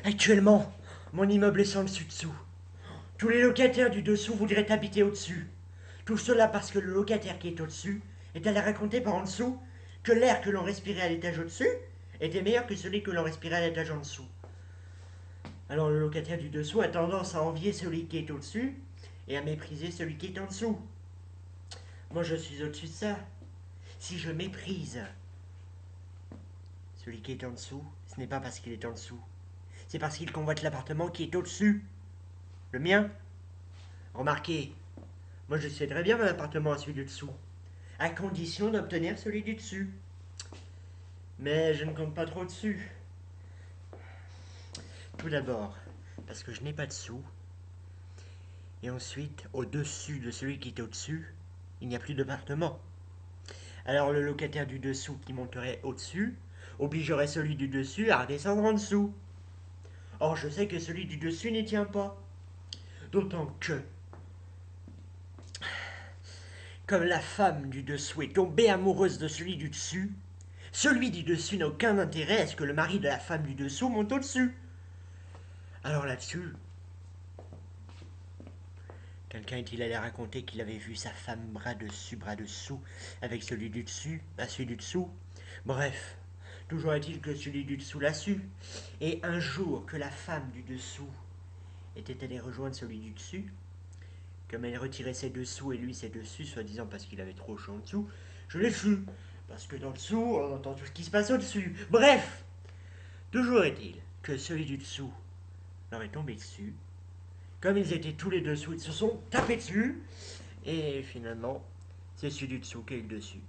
Actuellement, mon immeuble est sans dessus-dessous. Tous les locataires du dessous voudraient habiter au-dessus. Tout cela parce que le locataire qui est au-dessus est allé raconter par en dessous que l'air que l'on respirait à l'étage au-dessus était meilleur que celui que l'on respirait à l'étage en dessous. Alors le locataire du dessous a tendance à envier celui qui est au-dessus et à mépriser celui qui est en dessous. Moi je suis au-dessus de ça. Si je méprise celui qui est en dessous, ce n'est pas parce qu'il est en dessous. C'est parce qu'il convoite l'appartement qui est au-dessus. Le mien. Remarquez, moi je céderais bien mon appartement à celui du dessous, à condition d'obtenir celui du dessus. Mais je ne compte pas trop dessus. Tout d'abord, parce que je n'ai pas de sous. Et ensuite, au-dessus de celui qui est au-dessus, il n'y a plus d'appartement. Alors le locataire du dessous qui monterait au-dessus obligerait celui du dessus à redescendre en dessous. Or, je sais que celui du dessus n'y tient pas. D'autant que, comme la femme du dessous est tombée amoureuse de celui du dessus n'a aucun intérêt à ce que le mari de la femme du dessous monte au-dessus. Alors là-dessus, quelqu'un est-il allé raconter qu'il avait vu sa femme bras dessus, bras dessous, avec celui du dessus, à celui du dessous? Bref, toujours est-il que celui du dessous l'a su. Et un jour que la femme du dessous était allée rejoindre celui du dessus, comme elle retirait ses dessous et lui ses dessus, soi-disant parce qu'il avait trop chaud en dessous, je l'ai su. Parce que dans le dessous, on entend tout ce qui se passe au-dessus. Bref, toujours est-il que celui du dessous leur est tombé dessus. Comme ils étaient tous les dessous, ils se sont tapés dessus. Et finalement, c'est celui du dessous qui a eu le dessus.